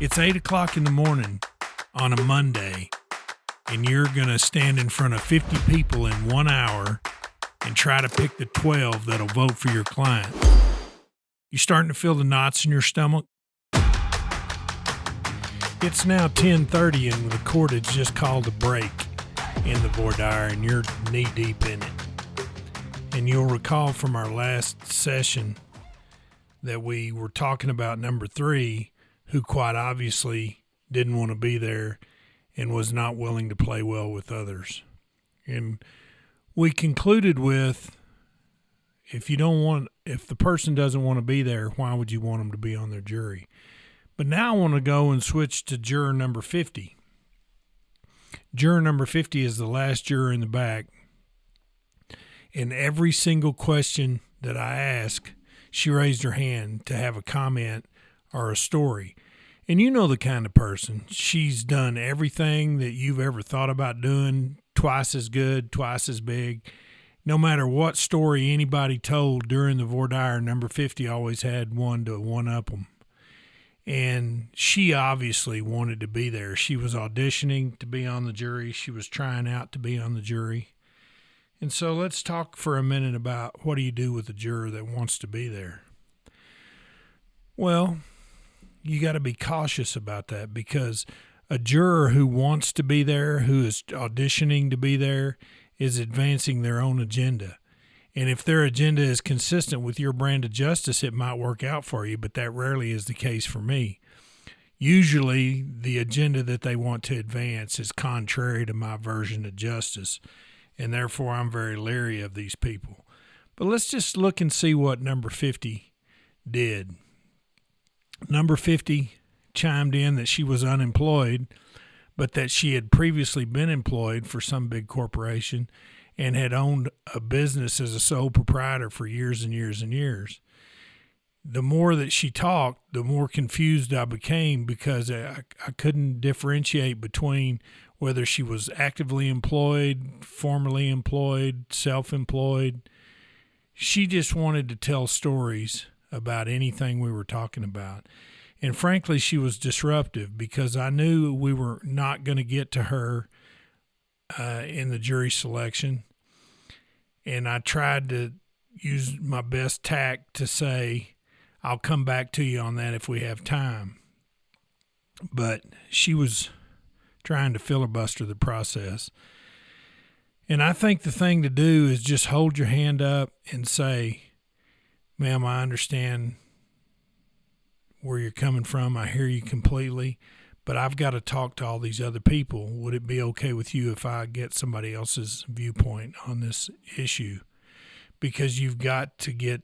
It's 8 o'clock in the morning on a Monday, and you're going to stand in front of 50 people in 1 hour and try to pick the 12 that'll vote for your client. You starting to feel the knots in your stomach? It's now 10:30 and the court has just called a break in the voir dire and you're knee deep in it. And you'll recall from our last session that we were talking about number 3, who quite obviously didn't want to be there and was not willing to play well with others. And we concluded with, if the person doesn't want to be there, why would you want them to be on their jury? But now I want to go and switch to juror number 50. Juror number 50 is the last juror in the back. And every single question that I ask, she raised her hand to have a comment or a story. And you know the kind of person. She's done everything that you've ever thought about doing, twice as good, twice as big. No matter what story anybody told during the voir dire, number 50 always had one to one-up them. And she obviously wanted to be there. She was auditioning to be on the jury. She was trying out to be on the jury. And so let's talk for a minute about what do you do with a juror that wants to be there. Well, you got to be cautious about that, because a juror who wants to be there, who is auditioning to be there, is advancing their own agenda. And if their agenda is consistent with your brand of justice, it might work out for you, but that rarely is the case for me. Usually the agenda that they want to advance is contrary to my version of justice, and therefore I'm very leery of these people. But let's just look and see what number 50 did. Number 50 chimed in that she was unemployed, but that she had previously been employed for some big corporation and had owned a business as a sole proprietor for years and years and years. The more that she talked, the more confused I became, because I couldn't differentiate between whether she was actively employed, formerly employed, self-employed. She just wanted to tell stories about anything we were talking about. And frankly, she was disruptive, because I knew we were not going to get to her in the jury selection. And I tried to use my best tact to say, I'll come back to you on that if we have time. But she was trying to filibuster the process. And I think the thing to do is just hold your hand up and say, ma'am, I understand where you're coming from. I hear you completely, but I've got to talk to all these other people. Would it be okay with you if I get somebody else's viewpoint on this issue? Because you've got to get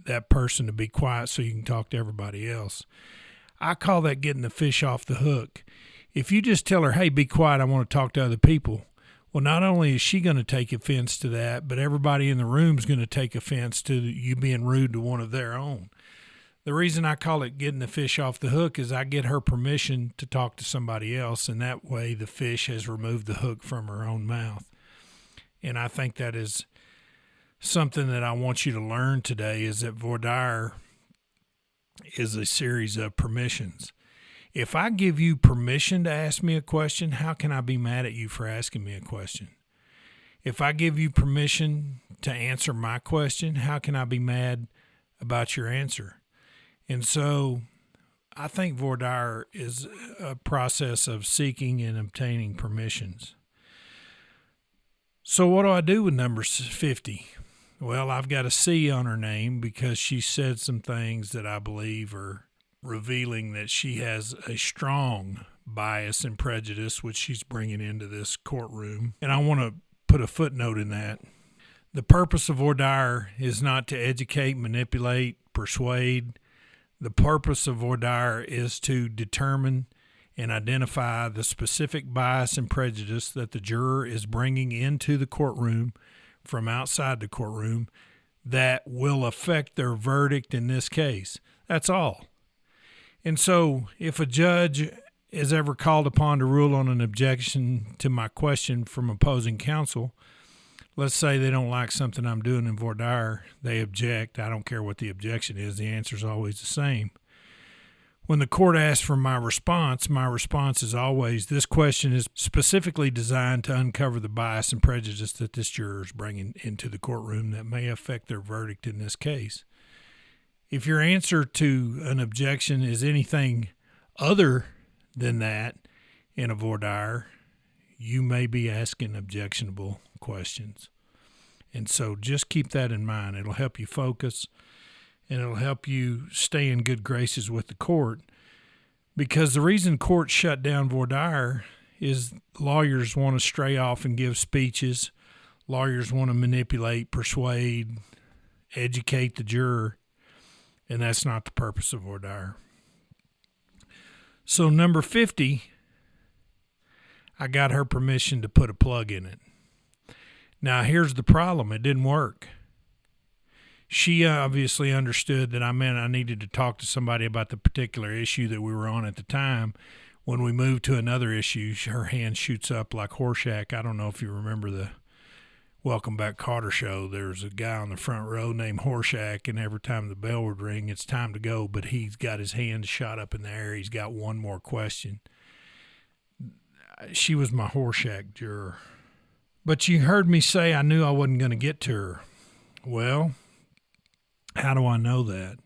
that person to be quiet so you can talk to everybody else. I call that getting the fish off the hook. If you just tell her, hey, be quiet, I want to talk to other people. Well, not only is she going to take offense to that, but everybody in the room is going to take offense to you being rude to one of their own. The reason I call it getting the fish off the hook is I get her permission to talk to somebody else, and that way the fish has removed the hook from her own mouth. And I think that is something that I want you to learn today, is that voir dire is a series of permissions. If I give you permission to ask me a question, how can I be mad at you for asking me a question? If I give you permission to answer my question, how can I be mad about your answer? And so I think voir dire is a process of seeking and obtaining permissions. So what do I do with number 50? Well, I've got a C on her name because she said some things that I believe are revealing that she has a strong bias and prejudice, which she's bringing into this courtroom. And I want to put a footnote in that. The purpose of voir dire is not to educate, manipulate, persuade. The purpose of voir dire is to determine and identify the specific bias and prejudice that the juror is bringing into the courtroom from outside the courtroom that will affect their verdict in this case. That's all. And so if a judge is ever called upon to rule on an objection to my question from opposing counsel, let's say they don't like something I'm doing in voir dire, they object. I don't care what the objection is. The answer is always the same. When the court asks for my response is always, this question is specifically designed to uncover the bias and prejudice that this juror is bringing into the courtroom that may affect their verdict in this case. If your answer to an objection is anything other than that in a voir dire, you may be asking objectionable questions. And so just keep that in mind. It'll help you focus, and it'll help you stay in good graces with the court, because the reason courts shut down voir dire is lawyers want to stray off and give speeches. Lawyers want to manipulate, persuade, educate the juror, and that's not the purpose of voir dire. So number 50, I got her permission to put a plug in it. Now here's the problem. It didn't work. She obviously understood that I meant I needed to talk to somebody about the particular issue that we were on at the time. When we moved to another issue, her hand shoots up like Horshack. I don't know if you remember the Welcome Back Kotter show. There's a guy on the front row named Horshack, and every time the bell would ring, it's time to go, but he's got his hand shot up in the air. He's got one more question. She was my Horshack juror. But you heard me say I knew I wasn't going to get to her. Well, how do I know that?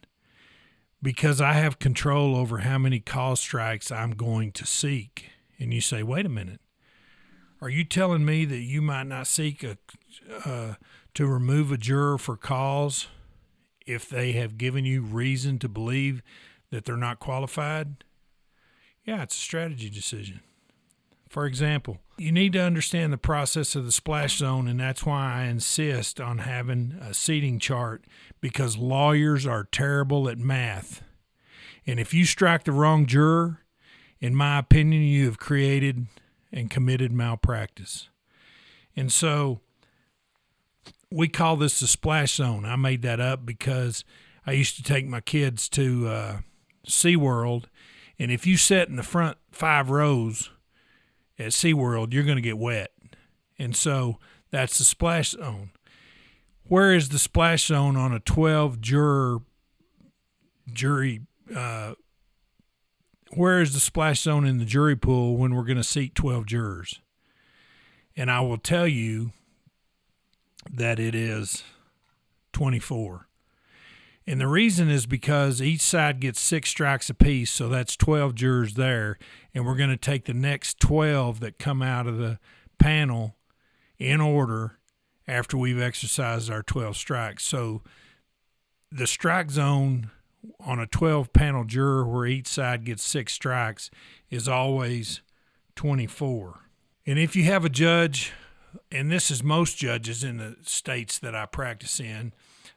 Because I have control over how many call strikes I'm going to seek. And you say, wait a minute. Are you telling me that you might not seek to remove a juror for cause if they have given you reason to believe that they're not qualified? Yeah, it's a strategy decision. For example, you need to understand the process of the splash zone, and that's why I insist on having a seating chart, because lawyers are terrible at math. And if you strike the wrong juror, in my opinion, you have created and committed malpractice. And so we call this the splash zone. I made that up because I used to take my kids to SeaWorld, and if you sit in the front 5 rows at SeaWorld, you're going to get wet. And so that's the splash zone. Where is the splash zone on a 12-juror jury? Where is the splash zone in the jury pool when we're going to seat 12 jurors? And I will tell you that it is 24. And the reason is because each side gets 6 strikes apiece, so that's 12 jurors there, and we're going to take the next 12 that come out of the panel in order after we've exercised our 12 strikes. So the strike zone on a 12-panel juror where each side gets 6 strikes is always 24. And if you have a judge, and this is most judges in the states that I practice in,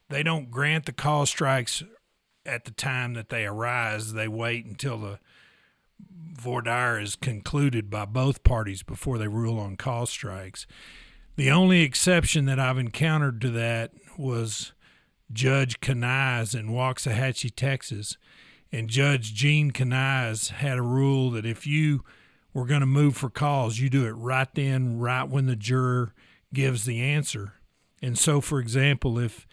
they don't grant the call strikes at the time that they arise. They wait until the voir dire is concluded by both parties before they rule on call strikes. The only exception that I've encountered to that was Judge Kanais in Waxahachie, Texas. And Judge Gene Kanais had a rule that if you were going to move for calls, you do it right then, right when the juror gives the answer. And so, for example, if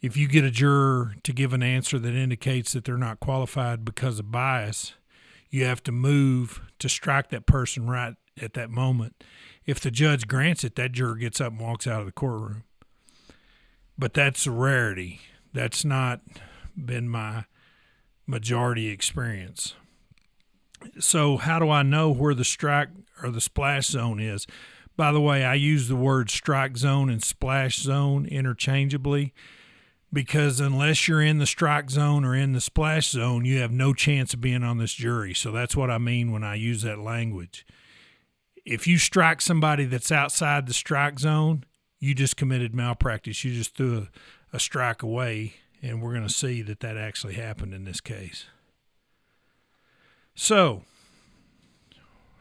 you get a juror to give an answer that indicates that they're not qualified because of bias, you have to move to strike that person right at that moment. If the judge grants it, that juror gets up and walks out of the courtroom. But that's a rarity. That's not been my majority experience. So how do I know where the strike or the splash zone is? By the way, I use the word strike zone and splash zone interchangeably, because unless you're in the strike zone or in the splash zone, you have no chance of being on this jury. So that's what I mean when I use that language. If you strike somebody that's outside the strike zone, you just committed malpractice. You just threw a strike away, and we're going to see that that actually happened in this case. So,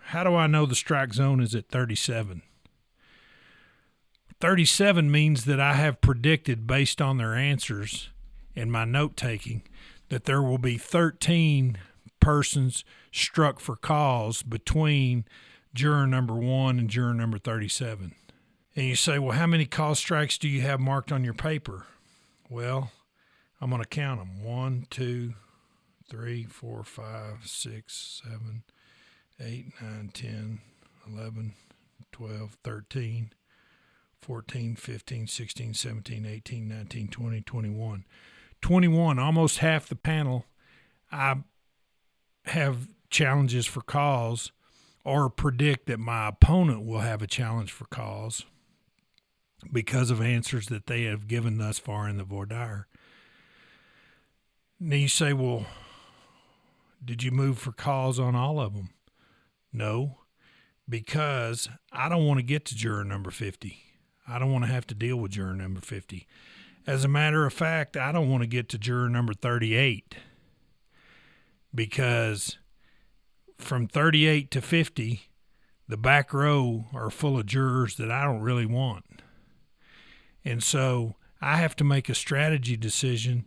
how do I know the strike zone is at 37? 37 means that I have predicted, based on their answers and my note-taking, that there will be 13 persons struck for cause between juror number 1 and juror number 37. And you say, well, how many call strikes do you have marked on your paper? Well, I'm going to count them. 1, 2, 3, 4, 5, 6, 7, 8, 9, 10, 11, 12, 13, 14, 15, 16, 17, 18, 19, 20, 21. 21, almost half the panel, I have challenges for calls or predict that my opponent will have a challenge for calls because of answers that they have given thus far in the voir dire. Now you say, well, did you move for calls on all of them? No, because I don't want to get to juror number 50. I don't want to have to deal with juror number 50. As a matter of fact, I don't want to get to juror number 38 because from 38 to 50, the back row are full of jurors that I don't really want. And so I have to make a strategy decision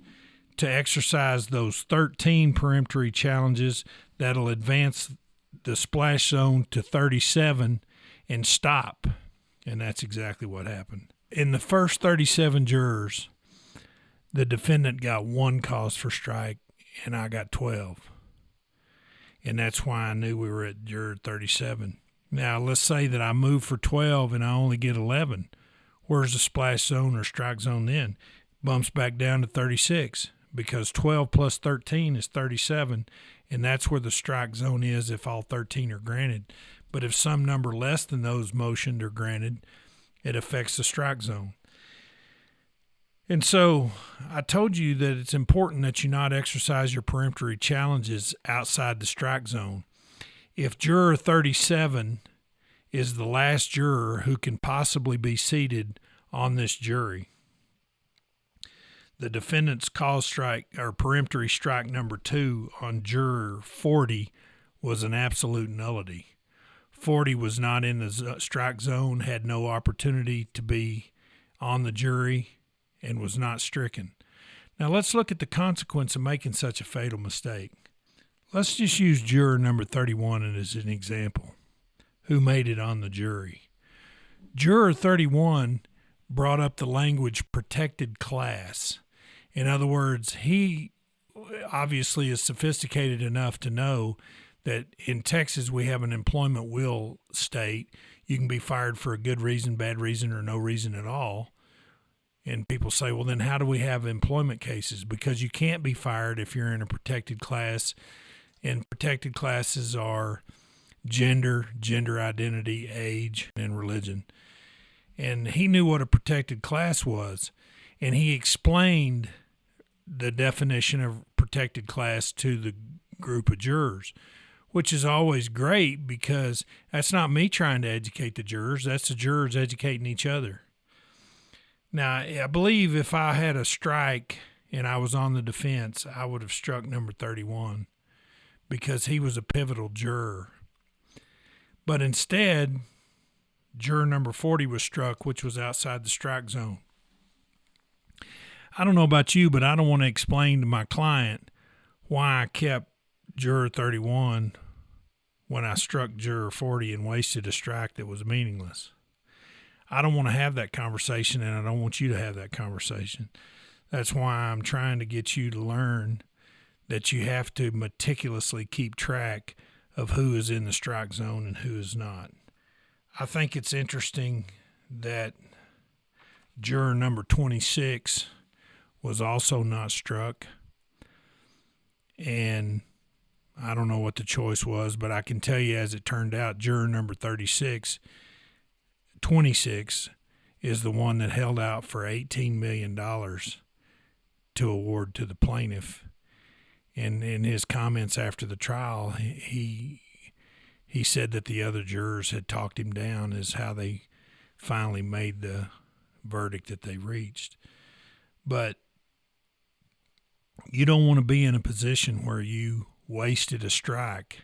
to exercise those 13 peremptory challenges that'll advance the splash zone to 37 and stop. And that's exactly what happened. In the first 37 jurors, the defendant got 1 cause for strike, and I got 12. And that's why I knew we were at juror 37. Now, let's say that I move for 12 and I only get 11. Where's the splash zone or strike zone then? Bumps back down to 36 because 12 plus 13 is 37, and that's where the strike zone is if all 13 are granted. But if some number less than those motioned are granted, it affects the strike zone. And so I told you that it's important that you not exercise your peremptory challenges outside the strike zone. If juror 37 is the last juror who can possibly be seated on this jury, the defendant's cause strike or peremptory strike number 2 on juror 40 was an absolute nullity. 40 was not in the strike zone, had no opportunity to be on the jury, and was not stricken. Now let's look at the consequence of making such a fatal mistake. Let's just use juror number 31 as an example, who made it on the jury. Juror 31 brought up the language protected class. In other words, he obviously is sophisticated enough to know that in Texas we have an employment will state. You can be fired for a good reason, bad reason, or no reason at all. And people say, well, then how do we have employment cases? Because you can't be fired if you're in a protected class. And protected classes are gender, gender identity, age, and religion. And he knew what a protected class was. And he explained the definition of protected class to the group of jurors, which is always great because that's not me trying to educate the jurors. That's the jurors educating each other. Now, I believe if I had a strike and I was on the defense, I would have struck number 31 because he was a pivotal juror. But instead, juror number 40 was struck, which was outside the strike zone. I don't know about you, but I don't want to explain to my client why I kept juror 31 when I struck juror 40 and wasted a strike that was meaningless. I don't want to have that conversation, and I don't want you to have that conversation. That's why I'm trying to get you to learn that you have to meticulously keep track of who is in the strike zone and who is not. I think it's interesting that juror number 26 was also not struck, and I don't know what the choice was, but I can tell you as it turned out, juror number 26 is the one that held out for $18 million to award to the plaintiff. And in his comments after the trial, he said that the other jurors had talked him down as how they finally made the verdict that they reached. But you don't want to be in a position where you wasted a strike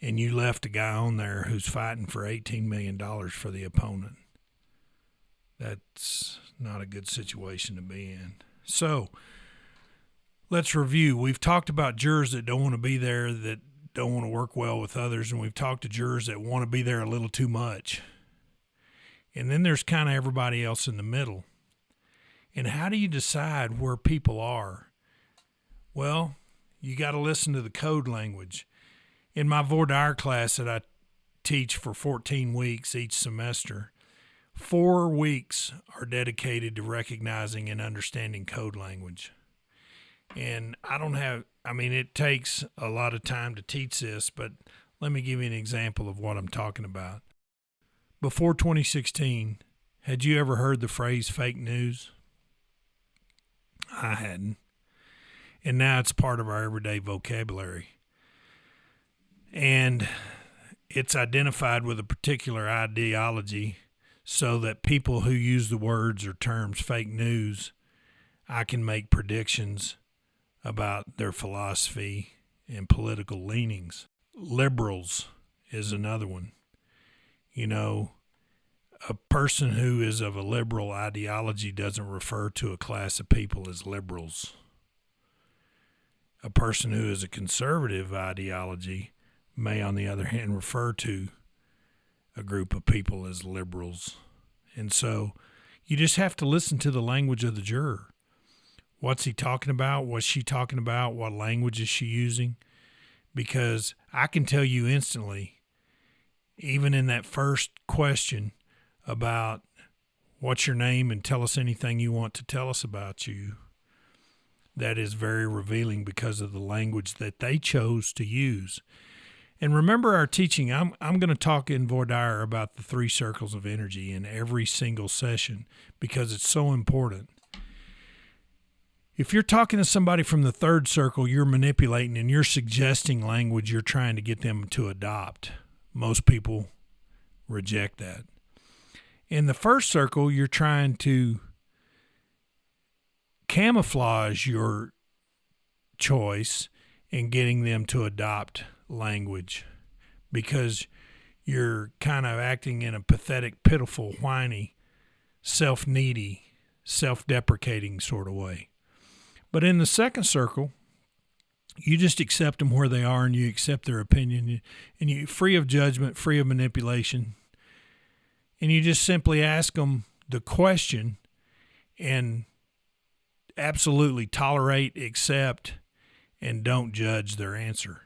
and you left a guy on there who's fighting for $18 million for the opponent. That's not a good situation to be in. So let's review. We've talked about jurors that don't want to be there, that don't want to work well with others, and we've talked to jurors that want to be there a little too much. And then there's kind of everybody else in the middle. And how do you decide where people are? Well, You got to listen to the code language. In my voir dire class that I teach for 14 weeks each semester, 4 weeks are dedicated to recognizing and understanding code language. And it takes a lot of time to teach this, but let me give you an example of what I'm talking about. Before 2016, had you ever heard the phrase fake news? I hadn't. And now it's part of our everyday vocabulary. And it's identified with a particular ideology so that people who use the words or terms fake news, I can make predictions about their philosophy and political leanings. Liberals is another one. A person who is of a liberal ideology doesn't refer to a class of people as liberals. A person who is a conservative ideology may, on the other hand, refer to a group of people as liberals. And so you just have to listen to the language of the juror. What's he talking about? What's she talking about? What language is she using? Because I can tell you instantly, even in that first question about what's your name and tell us anything you want to tell us about you, that is very revealing because of the language that they chose to use. And remember our teaching, I'm going to talk in voir dire about the 3 circles of energy in every single session because it's so important. If you're talking to somebody from the 3rd circle, you're manipulating and you're suggesting language you're trying to get them to adopt. Most people reject that. In the 1st circle, you're trying to camouflage your choice in getting them to adopt language because you're kind of acting in a pathetic, pitiful, whiny, self-needy, self-deprecating sort of way. But in the 2nd circle, you just accept them where they are and you accept their opinion and you free of judgment, free of manipulation. And you just simply ask them the question and absolutely tolerate, accept, and don't judge their answer.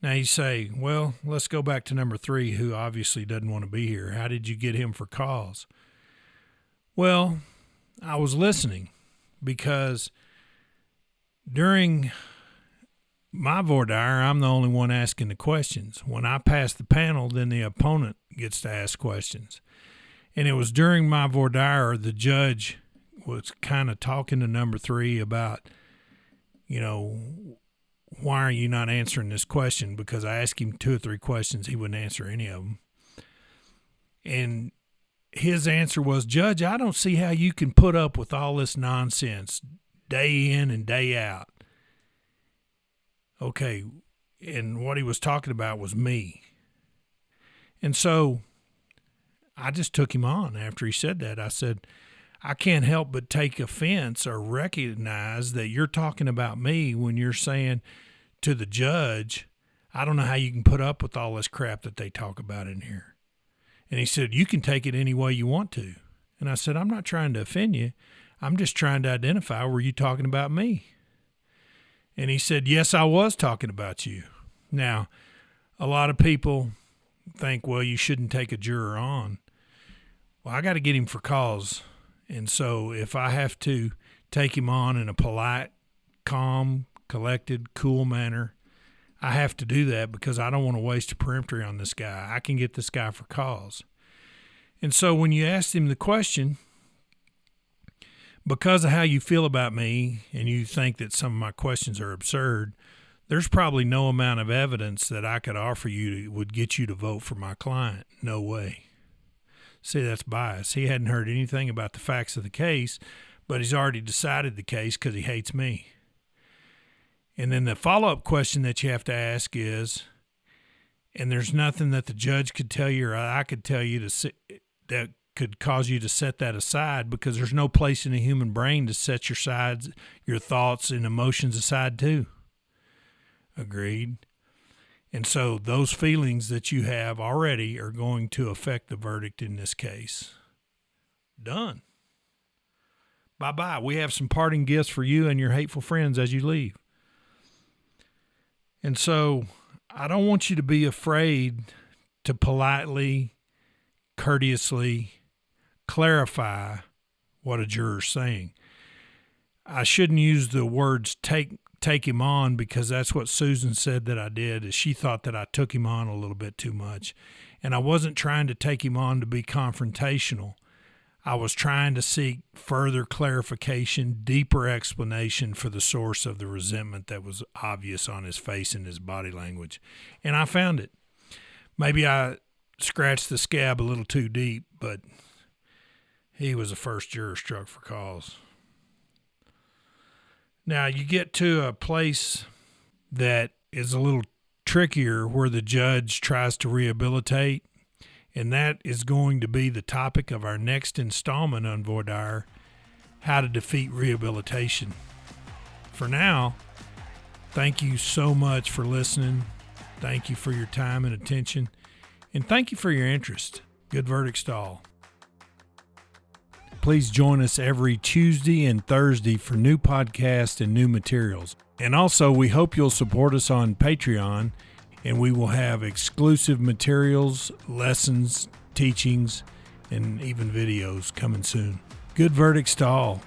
Now you say, well, let's go back to number 3, who obviously doesn't want to be here. How did you get him for cause? Well, I was listening because during my voir dire, I'm the only one asking the questions. When I pass the panel, then the opponent gets to ask questions. And it was during my voir dire, the judge was kind of talking to number 3 about, why are you not answering this question? Because I asked him 2 or 3 questions. He wouldn't answer any of them. And his answer was, Judge, I don't see how you can put up with all this nonsense day in and day out. Okay, and what he was talking about was me. And so I just took him on after he said that. I said, I can't help but take offense or recognize that you're talking about me when you're saying to the judge, I don't know how you can put up with all this crap that they talk about in here. And he said, you can take it any way you want to. And I said, I'm not trying to offend you. I'm just trying to identify, were you talking about me? And he said, yes, I was talking about you. Now, a lot of people think, well, you shouldn't take a juror on. Well, I got to get him for cause. And so if I have to take him on in a polite, calm, collected, cool manner, I have to do that because I don't want to waste a peremptory on this guy. I can get this guy for cause. And so when you asked him the question, because of how you feel about me and you think that some of my questions are absurd, there's probably no amount of evidence that I could offer you that would get you to vote for my client. No way. See, that's bias. He hadn't heard anything about the facts of the case, but he's already decided the case because he hates me. And then the follow-up question that you have to ask is, and there's nothing that the judge could tell you or I could tell you that could cause you to set that aside, because there's no place in the human brain to set your thoughts and emotions aside too. Agreed. And so those feelings that you have already are going to affect the verdict in this case. Done. Bye-bye. We have some parting gifts for you and your hateful friends as you leave. And so I don't want you to be afraid to politely, courteously clarify what a juror's saying. I shouldn't use the words take him on, because that's what Susan said that I did, is she thought that I took him on a little bit too much. And I wasn't trying to take him on to be confrontational. I was trying to seek further clarification, deeper explanation for the source of the resentment that was obvious on his face and his body language. And I found it. Maybe I scratched the scab a little too deep, but he was the first juror struck for cause. Now, you get to a place that is a little trickier where the judge tries to rehabilitate, and that is going to be the topic of our next installment on Voir dire, how to defeat rehabilitation. For now, thank you so much for listening. Thank you for your time and attention, and thank you for your interest. Good verdicts to all. Please join us every Tuesday and Thursday for new podcasts and new materials. And also, we hope you'll support us on Patreon, and we will have exclusive materials, lessons, teachings, and even videos coming soon. Good verdicts to all.